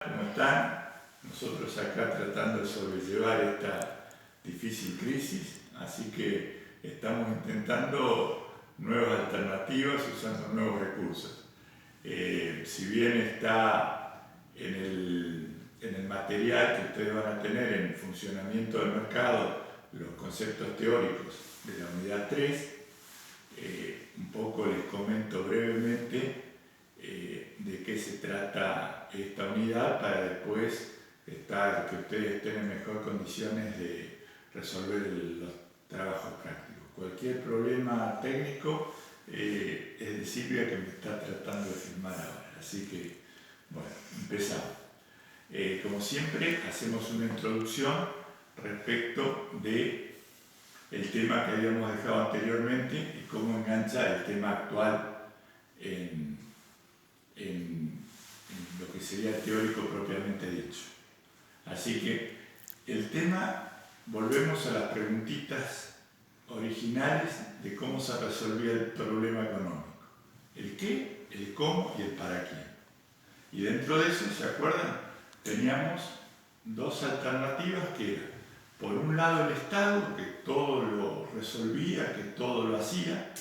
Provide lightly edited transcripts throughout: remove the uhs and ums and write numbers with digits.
¿Cómo están? Nosotros acá tratando de sobrellevar esta difícil crisis, así que estamos intentando nuevas alternativas usando nuevos recursos. Si bien está en el material que ustedes van a tener en funcionamiento del mercado, los conceptos teóricos de la unidad 3, un poco les comento brevemente de qué se trata esta unidad para después que ustedes estén en mejor condiciones de resolver los trabajos prácticos. Cualquier problema técnico es de Silvia, que me está tratando de filmar ahora, así que bueno, empezamos. Como siempre, hacemos una introducción respecto de el tema que habíamos dejado anteriormente y cómo engancha el tema actual en lo que sería el teórico propiamente dicho. Así que el tema, volvemos a las preguntitas originales de cómo se resolvía el problema económico. El qué, el cómo y el para quién. Y dentro de eso, ¿se acuerdan? Teníamos dos alternativas que eran, por un lado el Estado, que todo lo resolvía, que todo lo hacía,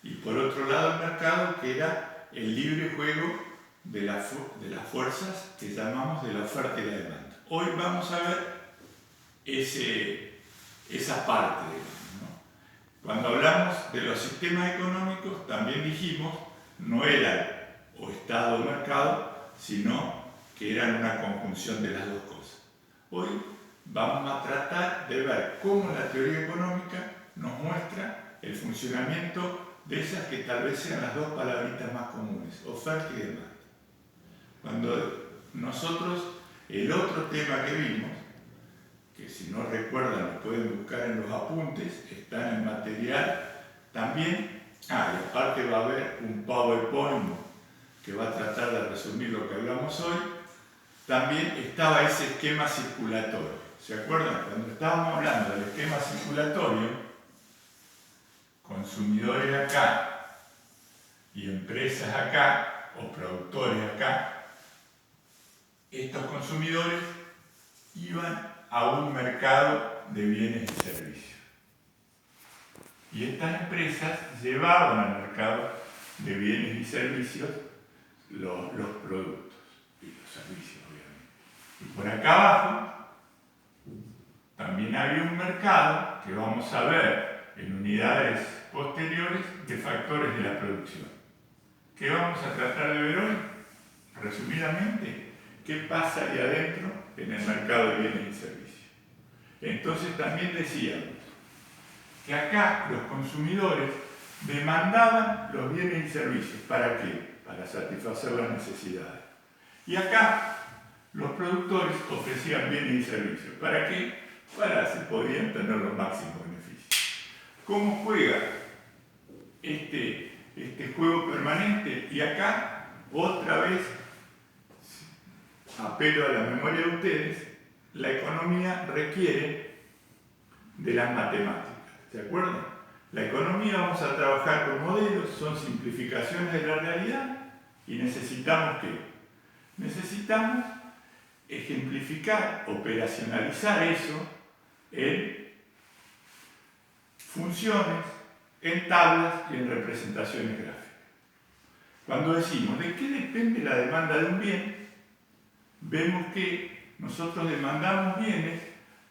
y por otro lado el mercado, que era el libre juego de las fuerzas que llamamos de la oferta y la demanda. Hoy vamos a ver esa parte, ¿no? Cuando hablamos de los sistemas económicos, también dijimos, no eran o Estado o mercado, sino que eran una conjunción de las dos cosas. Hoy vamos a tratar de ver cómo la teoría económica nos muestra el funcionamiento de esas que tal vez sean las dos palabritas más comunes, oferta y demanda. Cuando nosotros, el otro tema que vimos, que si no recuerdan lo pueden buscar en los apuntes, está en el material también, y aparte va a haber un PowerPoint que va a tratar de resumir lo que hablamos hoy, también estaba ese esquema circulatorio. ¿Se acuerdan? Cuando estábamos hablando del esquema circulatorio, consumidores acá y empresas acá, o productores acá, estos consumidores iban a un mercado de bienes y servicios. Y estas empresas llevaban al mercado de bienes y servicios los productos y los servicios, obviamente. Y por acá abajo también había un mercado que vamos a ver en unidades posteriores de factores de la producción. ¿Qué vamos a tratar de ver hoy? Resumidamente, ¿qué pasa ahí adentro en el mercado de bienes y servicios? Entonces también decíamos que acá los consumidores demandaban los bienes y servicios. ¿Para qué? Para satisfacer las necesidades. Y acá los productores ofrecían bienes y servicios. ¿Para qué? Para que podían tener los máximos beneficios. ¿Cómo juega este juego permanente? Y acá, otra vez, apelo a la memoria de ustedes, la economía requiere de las matemáticas. ¿Se acuerdan? La economía, vamos a trabajar con modelos, son simplificaciones de la realidad y necesitamos ¿qué? Necesitamos ejemplificar, operacionalizar eso en funciones, en tablas y en representaciones gráficas. Cuando decimos de qué depende la demanda de un bien, vemos que nosotros demandamos bienes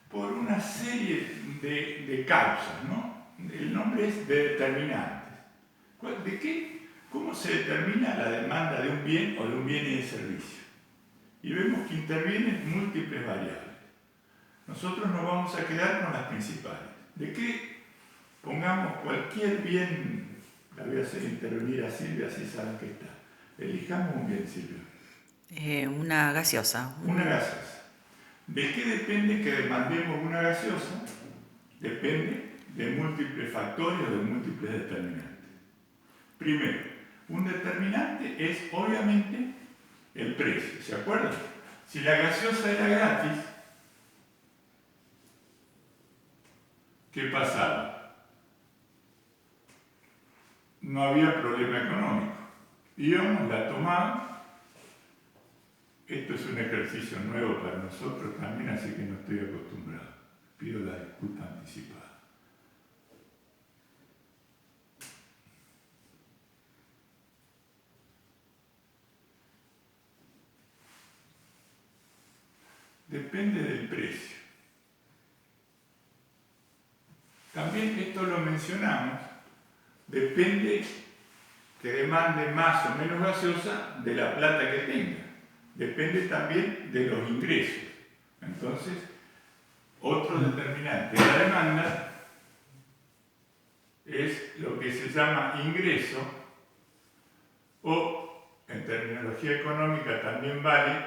por una serie de causas, ¿no? El nombre es de determinantes. ¿De qué? ¿Cómo se determina la demanda de un bien o de un bien y de servicio? Y vemos que intervienen múltiples variables. Nosotros nos vamos a quedar con las principales. ¿De qué? Pongamos cualquier bien, la voy a hacer intervenir a Silvia, así saben que está. Elijamos un bien, Silvia. Una gaseosa. Una gaseosa. ¿De qué depende que demandemos una gaseosa? Depende de múltiples factores o de múltiples determinantes. Primero, un determinante es obviamente el precio, ¿se acuerdan? Si la gaseosa era gratis, ¿qué pasaba? No había problema económico. Íbamos, la tomábamos Esto es un ejercicio nuevo para nosotros también, así que no estoy acostumbrado. Pido la disculpa anticipada. Depende del precio. También esto lo mencionamos, depende que demande más o menos gaseosa de la plata que tenga. Depende también de los ingresos. Entonces, otro determinante de la demanda es lo que se llama ingreso, o en terminología económica también vale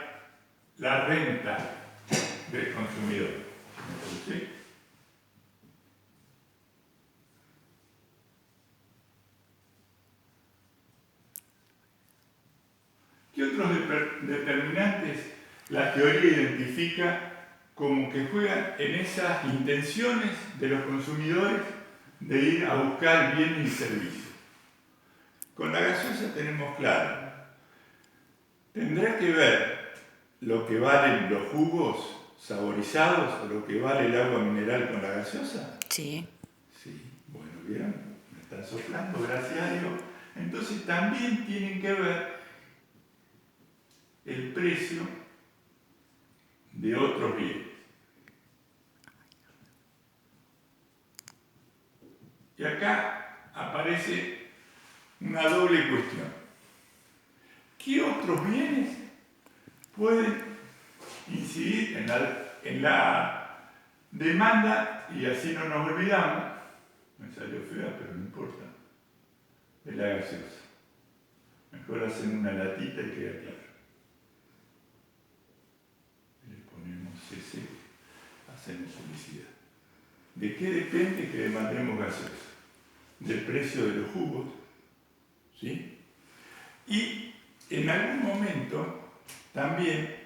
la renta del consumidor. ¿Sí? ¿Qué otros determinantes la teoría identifica como que juegan en esas intenciones de los consumidores de ir a buscar bienes y servicios? Con la gaseosa tenemos claro, tendrá que ver lo que valen los jugos saborizados o lo que vale el agua mineral con la gaseosa. Sí. Sí, bueno, ¿vieron? Me están soplando, gracias a Dios. Entonces también tienen que ver el precio de otros bienes. Y acá aparece una doble cuestión. ¿Qué otros bienes pueden incidir en la demanda? Y así no nos olvidamos, me salió fea, pero no importa, de la gaseosa. Mejor hacen una latita y queda claro. Le ponemos ese, hacemos publicidad. ¿De qué depende que demandemos gaseosa? Del precio de los jugos, ¿sí? Y en algún momento también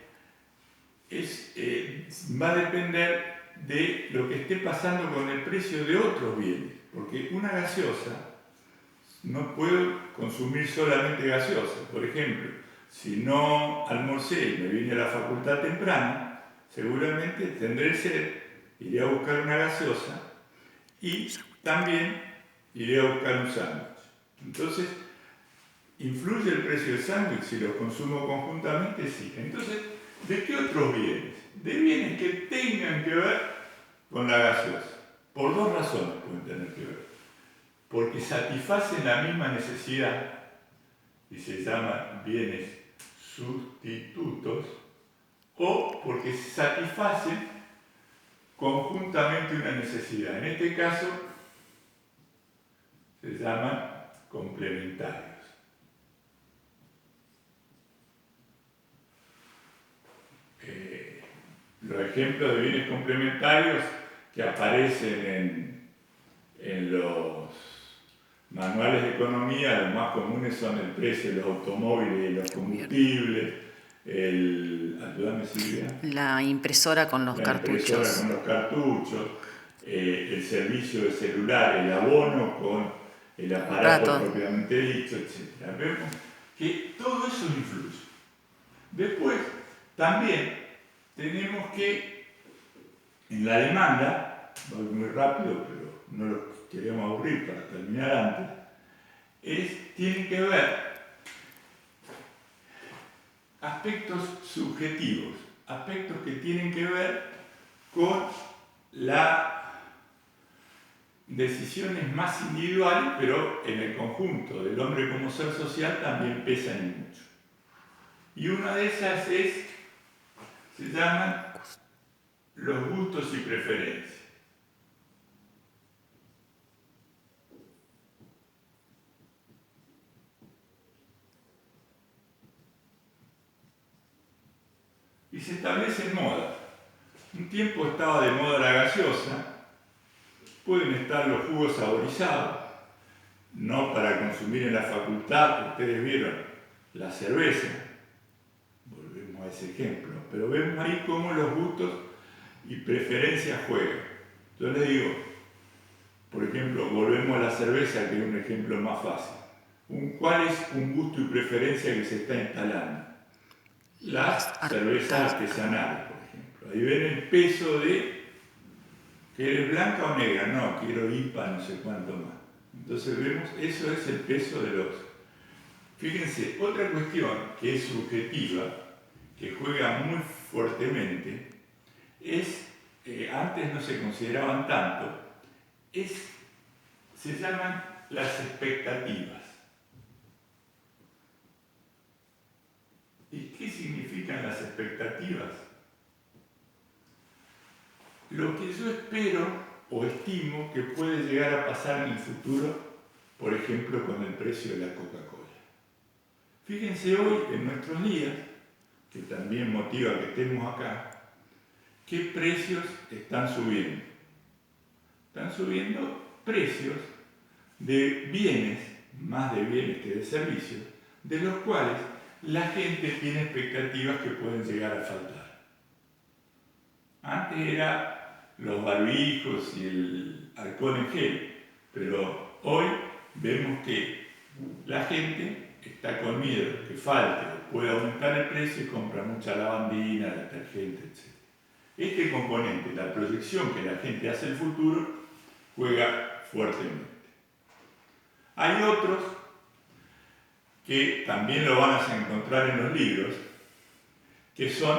va a depender de lo que esté pasando con el precio de otros bienes, porque una gaseosa no puedo consumir solamente gaseosa. Por ejemplo, si no almorcé y me vine a la facultad temprano, seguramente tendré sed, iré a buscar una gaseosa y también iré a buscar un sándwich. Entonces, ¿influye el precio del sándwich si los consumo conjuntamente? Sí. Entonces, ¿de qué otros bienes? De bienes que tengan que ver con la gaseosa. Por dos razones pueden tener que ver. Porque satisfacen la misma necesidad y se llaman bienes sustitutos, o porque satisfacen conjuntamente una necesidad. En este caso se llaman complementarios. Los ejemplos de bienes complementarios que aparecen en los manuales de economía, los más comunes son el precio de los automóviles y los combustibles, ayúdame Silvia. La impresora con los cartuchos. La impresora con los cartuchos, el servicio de celular, el abono con el aparato propiamente dicho, etc. Vemos que todo eso influye. Después, también tenemos que, en la demanda, voy muy rápido, pero no lo queremos aburrir para terminar antes, tienen que ver aspectos subjetivos, aspectos que tienen que ver con las decisiones más individuales, pero en el conjunto del hombre como ser social también pesan mucho. Y una de esas se llaman los gustos y preferencias. Y se establecen modas. Un tiempo estaba de moda la gaseosa, pueden estar los jugos saborizados, no para consumir en la facultad, ustedes vieron la cerveza, volvemos a ese ejemplo, pero vemos ahí cómo los gustos y preferencias juegan. Yo les digo, por ejemplo, volvemos a la cerveza, que es un ejemplo más fácil. ¿Cuál es un gusto y preferencia que se está instalando? las cervezas artesanales, por ejemplo. Ahí ven el peso de que eres blanca o negra, no, quiero IPA, no sé cuánto más. Entonces vemos, eso es el peso de los... Fíjense, otra cuestión que es subjetiva, que juega muy fuertemente, es, antes no se consideraban tanto, se llaman las expectativas. ¿Y qué significan las expectativas? Lo que yo espero o estimo que puede llegar a pasar en el futuro, por ejemplo, con el precio de la Coca-Cola. Fíjense hoy, en nuestros días, que también motiva que estemos acá, ¿qué precios están subiendo? Están subiendo precios de bienes, más de bienes que de servicios, de los cuales la gente tiene expectativas que pueden llegar a faltar. Antes era los barbijos y el alcohol en gel, pero hoy vemos que la gente está con miedo que falte o pueda aumentar el precio y compra mucha lavandina, detergente, etc. Este componente, la proyección que la gente hace al futuro, juega fuertemente. Hay otros que también lo van a encontrar en los libros, que son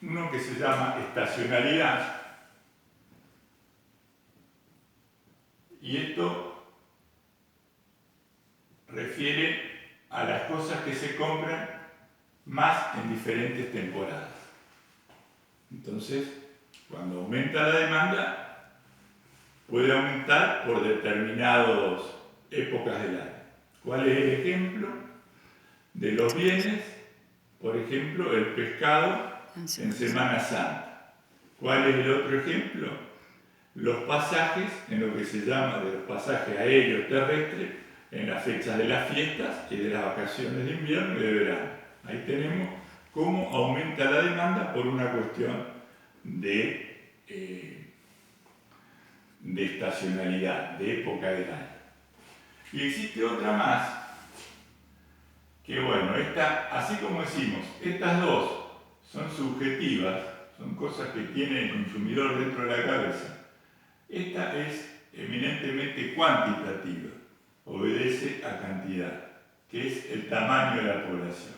uno que se llama estacionalidad, y esto refiere a las cosas que se compran más en diferentes temporadas. Entonces, cuando aumenta la demanda, puede aumentar por determinadas épocas del año. ¿Cuál es el ejemplo? De los bienes, por ejemplo, el pescado en Semana Santa. ¿Cuál es el otro ejemplo? Los pasajes, en lo que se llama de los pasajes aéreos terrestres, en las fechas de las fiestas y de las vacaciones de invierno y de verano. Ahí tenemos cómo aumenta la demanda por una cuestión de estacionalidad, de época del año. Y existe otra más, que bueno, así como decimos, estas dos son subjetivas, son cosas que tiene el consumidor dentro de la cabeza. Esta es eminentemente cuantitativa, obedece a cantidad, que es el tamaño de la población.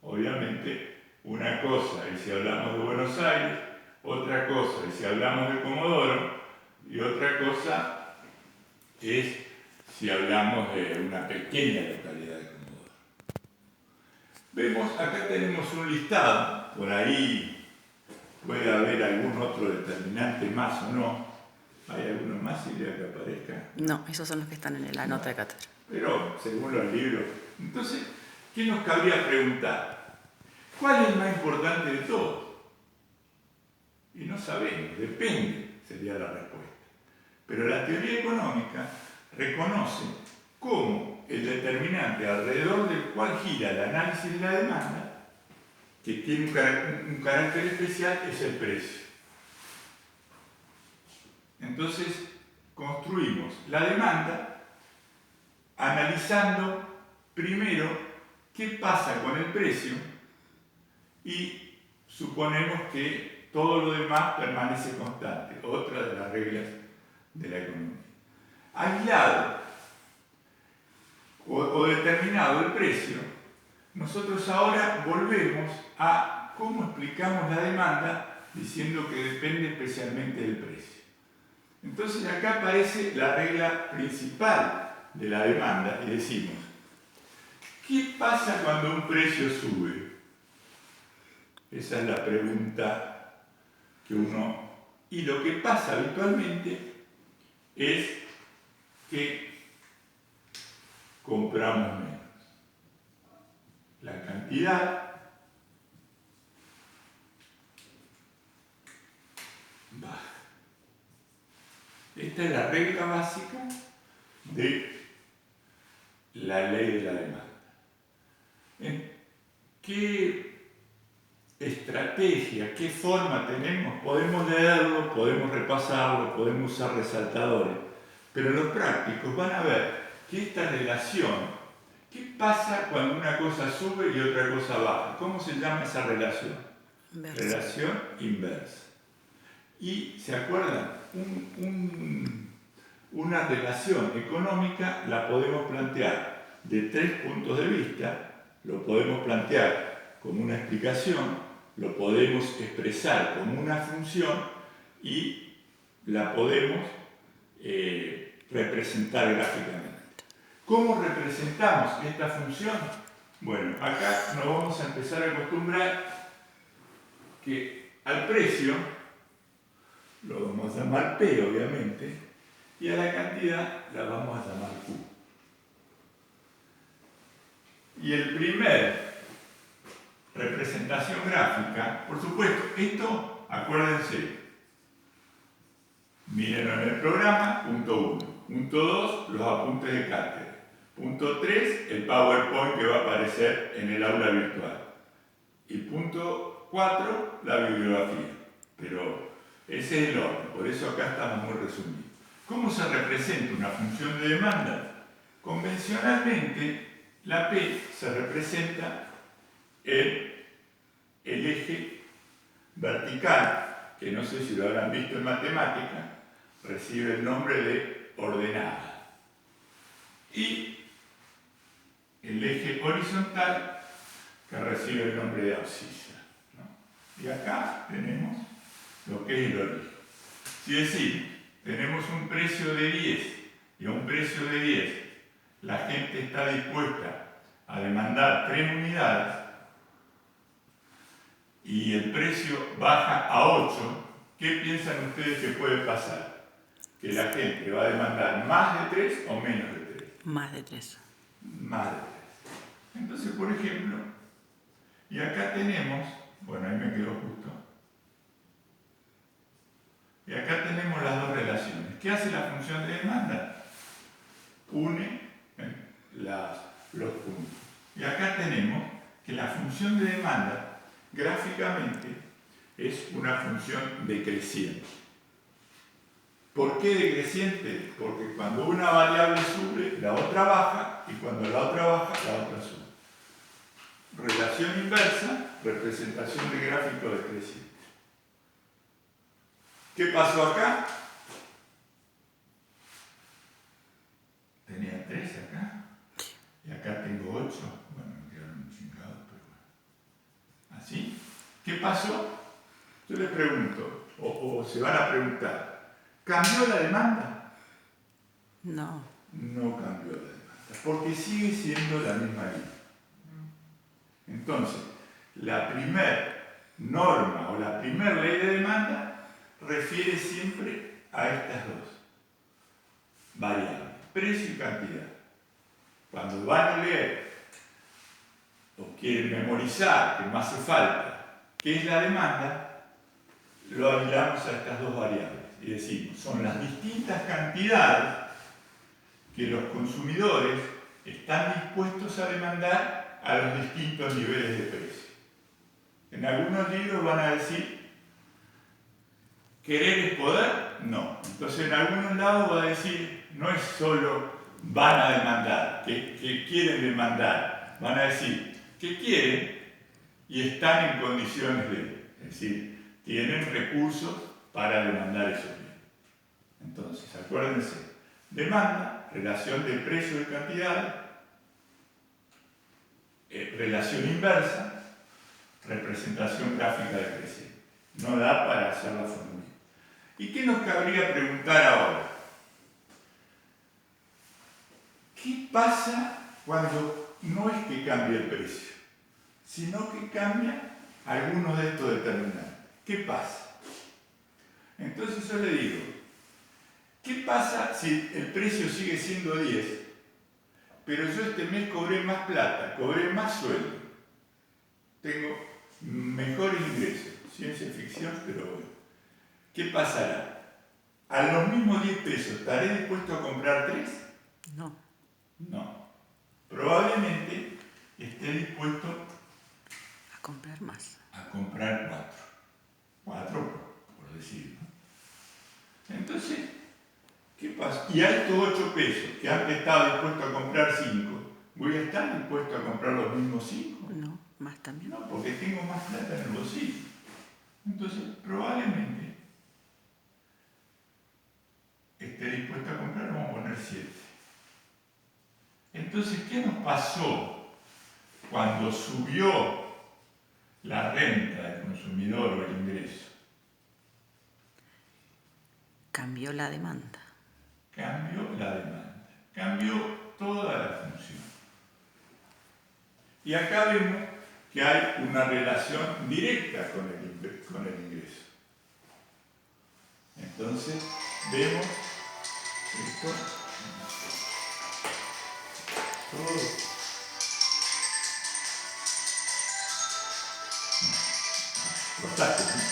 Obviamente, una cosa es si hablamos de Buenos Aires, otra cosa es si hablamos de Comodoro, y otra cosa es si hablamos de una pequeña localidad de Comodoro. Vemos, acá tenemos un listado, por ahí puede haber algún otro determinante más o no. ¿Hay alguno más, Silvia, que aparezca? No, esos son los que están en la nota de cátedra. Pero según los libros. Entonces, ¿qué nos cabría preguntar? ¿Cuál es el más importante de todos? Y no sabemos, depende, sería la respuesta. Pero la teoría económica reconoce cómo el determinante alrededor del cual gira el análisis de la demanda, que tiene un carácter especial, es el precio. Entonces, construimos la demanda analizando primero qué pasa con el precio y suponemos que todo lo demás permanece constante, otra de las reglas de la economía. Aislado o determinado el precio, nosotros ahora volvemos a cómo explicamos la demanda diciendo que depende especialmente del precio. Entonces acá aparece la regla principal de la demanda y decimos, ¿qué pasa cuando un precio sube? Esa es la pregunta que uno... Y lo que pasa habitualmente es que compramos menos. La cantidad baja. Esta es la regla básica de la ley de la demanda. ¿Qué estrategia, qué forma tenemos? Podemos leerlo, podemos repasarlo, podemos usar resaltadores, pero los prácticos van a ver que esta relación ¿Qué pasa cuando una cosa sube y otra cosa baja? ¿Cómo se llama esa relación? Inversa. Relación inversa. Y, ¿se acuerdan? Una relación económica la podemos plantear de 3 puntos de vista. Lo podemos plantear como una explicación, lo podemos expresar como una función y la podemos representar gráficamente. ¿Cómo representamos esta función? Bueno, acá nos vamos a empezar a acostumbrar que al precio, lo vamos a llamar P obviamente, y a la cantidad la vamos a llamar Q. Y el primer representación gráfica, por supuesto, esto, acuérdense, mírenlo en el programa, punto 1. Punto 2, los apuntes de cátedra. Punto 3, el PowerPoint que va a aparecer en el aula virtual. Y punto 4, la bibliografía. Pero ese es el orden, por eso acá estamos muy resumidos. ¿Cómo se representa una función de demanda? Convencionalmente, la P se representa en el eje vertical, que no sé si lo habrán visto en matemática, recibe el nombre de ordenada. Y el eje horizontal, que recibe el nombre de abscisa, ¿no? Y acá tenemos lo que es el origen. Si decimos, tenemos un precio de 10 y a un precio de 10 la gente está dispuesta a demandar 3 unidades y el precio baja a 8, ¿qué piensan ustedes que puede pasar? ¿Que la gente va a demandar más de 3 o menos de 3? Más de 3. Más de 3. Entonces, por ejemplo, y acá tenemos, bueno, ahí me quedó justo, y acá tenemos las dos relaciones. ¿Qué hace la función de demanda? Une los puntos. Y acá tenemos que la función de demanda, gráficamente, es una función decreciente. ¿Por qué decreciente? Porque cuando una variable sube, la otra baja, y cuando la otra baja, la otra sube. Relación inversa, representación de gráfico decreciente. ¿Qué pasó acá? Tenía 3 acá, y acá tengo 8. Bueno, me quedaron chingados, pero bueno. ¿Así? ¿Qué pasó? Yo les pregunto, o se van a preguntar, ¿cambió la demanda? No. No cambió la demanda, porque sigue siendo la misma línea. Entonces, la primer norma o la primer ley de demanda refiere siempre a estas dos variables, precio y cantidad. Cuando van a leer o quieren memorizar, que no hace falta, qué es la demanda, lo aislamos a estas dos variables y decimos, son las distintas cantidades que los consumidores están dispuestos a demandar a los distintos niveles de precio. En algunos libros van a decir, ¿querer es poder? No. Entonces en algunos lados va a decir, no es solo van a demandar, que quieren demandar. Van a decir, que quieren y están en condiciones de, es decir, tienen recursos para demandar esos bienes. Entonces, acuérdense, demanda, relación de precio y cantidad, relación inversa, representación gráfica decreciente. No da para hacer la fórmula. ¿Y qué nos cabría preguntar ahora? ¿Qué pasa cuando no es que cambie el precio, sino que cambia algunos de estos determinantes? ¿Qué pasa? Entonces yo le digo, ¿qué pasa si el precio sigue siendo 10, pero yo este mes cobré más plata, cobré más sueldo, tengo mejores ingresos? Ciencia ficción, pero bueno. ¿Qué pasará? ¿A los mismos 10 pesos estaré dispuesto a comprar 3? No. No. Probablemente esté dispuesto A comprar más. a comprar 4. 4 por decir, ¿no? Entonces, ¿qué pasa? Y a estos 8 pesos que antes estaba dispuesto a comprar 5, ¿Voy a estar dispuesto a comprar los mismos 5? No, más también. No, porque tengo más plata en el bolsillo. Entonces, probablemente esté dispuesto a comprar, vamos a poner 7. Entonces, ¿qué nos pasó cuando subió la renta del consumidor o el ingreso? Cambió la demanda. Cambió la demanda, cambió toda la función. Y acá vemos que hay una relación directa con el ingreso. Entonces, vemos esto, todo. Cortaste, ¿no?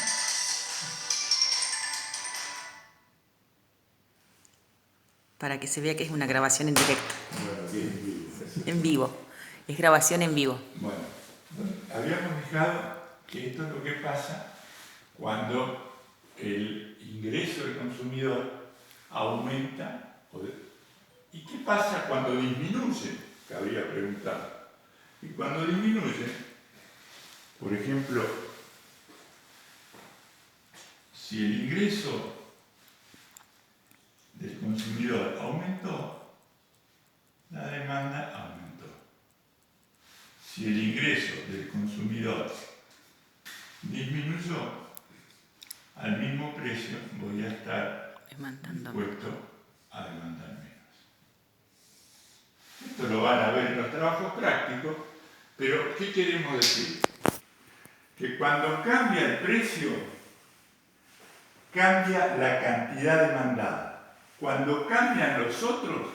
Para que se vea que es una grabación en directo. Bueno, aquí en vivo. En vivo. Es grabación en vivo. Bueno, habíamos dejado que esto es lo que pasa cuando el ingreso del consumidor aumenta. ¿Y qué pasa cuando disminuye? Que habría preguntado. Y cuando disminuye, por ejemplo, si el ingreso del consumidor aumentó, la demanda aumentó. Si el ingreso del consumidor disminuyó, al mismo precio voy a estar Demandando. dispuesto a demandar menos. Esto lo van a ver en los trabajos prácticos, pero ¿qué queremos decir? Que cuando cambia el precio, cambia la cantidad demandada. Cuando cambian los otros,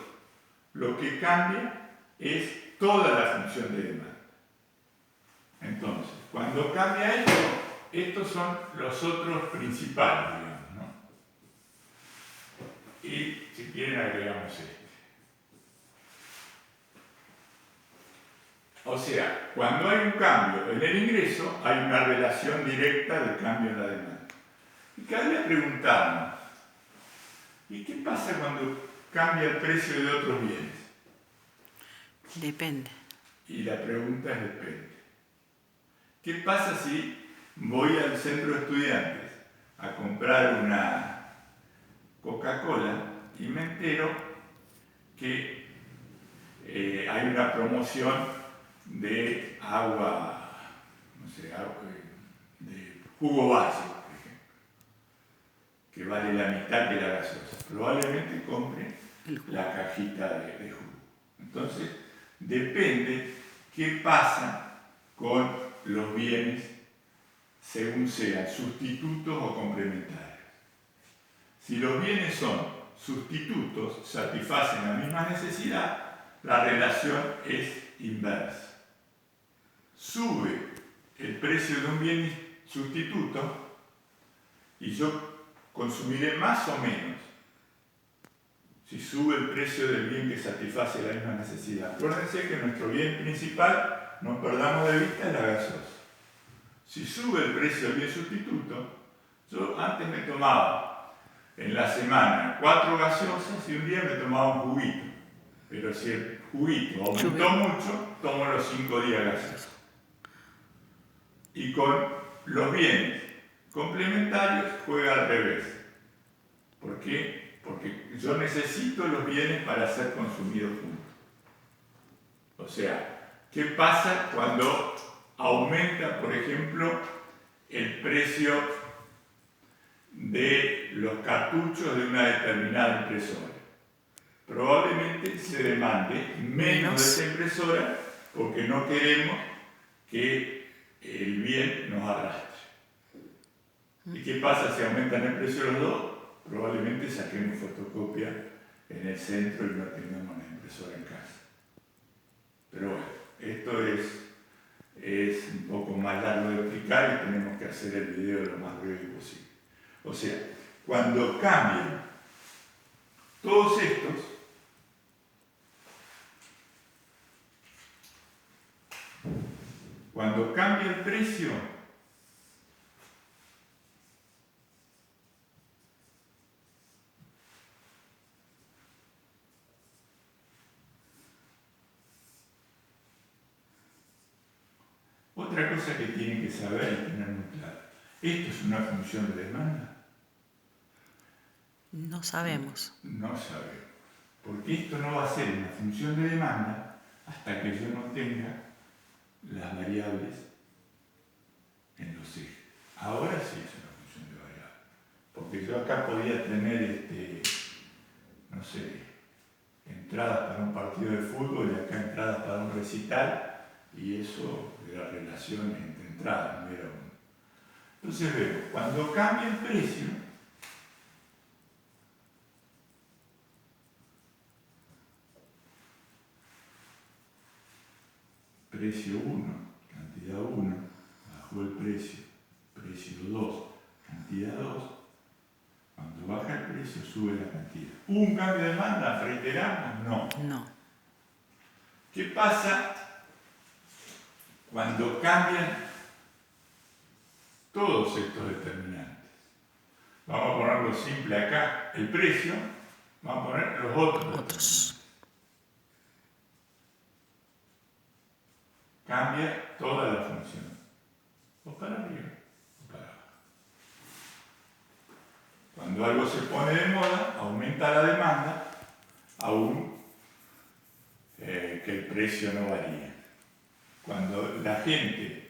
lo que cambia es toda la función de demanda. Entonces, cuando cambia esto, estos son los otros principales, digamos, ¿no? Y si quieren agregamos este. O sea, cuando hay un cambio en el ingreso, hay una relación directa del cambio en la demanda. Y cabría preguntarnos, ¿y qué pasa cuando cambia el precio de otros bienes? Depende. Y la pregunta es depende. ¿Qué pasa si voy al centro de estudiantes a comprar una Coca-Cola y me entero que hay una promoción de agua, no sé, de jugo base, por ejemplo, que vale la mitad que la gaseosa? Probablemente compre la cajita de jugo. Entonces, depende qué pasa con los bienes según sean sustitutos o complementarios. Si los bienes son sustitutos, satisfacen la misma necesidad, la relación es inversa. Sube el precio de un bien sustituto y yo consumiré más o menos. Si sube el precio del bien que satisface la misma necesidad. Acuérdense que nuestro bien principal, no perdamos de vista, es la gaseosa. Si sube el precio del bien sustituto, yo antes me tomaba en la semana 4 gaseosas y un día me tomaba un juguito. Pero si el juguito aumentó mucho, tomo los 5 días gaseosas. Y con los bienes complementarios juega al revés. ¿Por qué? Porque yo necesito los bienes para ser consumidos juntos. O sea, ¿qué pasa cuando aumenta, por ejemplo, el precio de los cartuchos de una determinada impresora? Probablemente se demande menos de esa impresora porque no queremos que el bien nos arrastre. ¿Y qué pasa si aumentan el precio los dos? Probablemente saquemos fotocopia en el centro y no tengamos la impresora en casa. Pero bueno, esto es un poco más largo de explicar y tenemos que hacer el video lo más breve posible. O sea, cuando cambian todos estos, cuando cambia el precio, otra cosa que tienen que saber y tener muy claro. ¿Esto es una función de demanda? No sabemos. No sabemos. Porque esto no va a ser una función de demanda hasta que yo no tenga las variables en los ejes. Ahora sí es una función de variables. Porque yo acá podía tener, no sé, entradas para un partido de fútbol y acá entradas para un recital, y eso era relaciones entre entradas, no era uno. Entonces veo, cuando cambia el precio, precio 1, cantidad 1, bajó el precio, precio 2, cantidad 2, cuando baja el precio sube la cantidad. ¿Hubo un cambio de demanda? ¿Reiteramos? No. No. ¿Qué pasa cuando cambian todos estos determinantes? Vamos a ponerlo simple acá, el precio, vamos a poner los otros. Cambia toda la función. O para arriba o para abajo. Cuando algo se pone de moda, aumenta la demanda, aún que el precio no varía. Cuando la gente,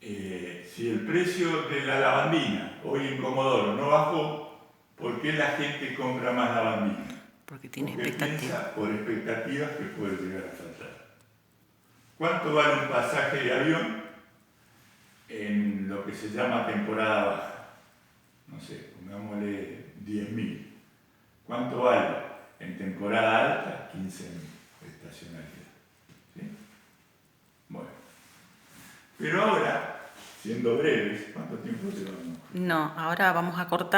si el precio de la lavandina hoy en Comodoro no bajó, ¿por qué la gente compra más lavandina? Porque tiene Porque expectativa. piensa por expectativas que puede llegar a faltar. ¿Cuánto vale un pasaje de avión en lo que se llama temporada baja? No sé, pongámosle 10.000. ¿Cuánto vale en temporada alta? 15.000 de estacionalidad. ¿Sí? Bueno. Pero ahora, siendo breves, ¿cuánto tiempo llevamos? No, ahora vamos a cortar.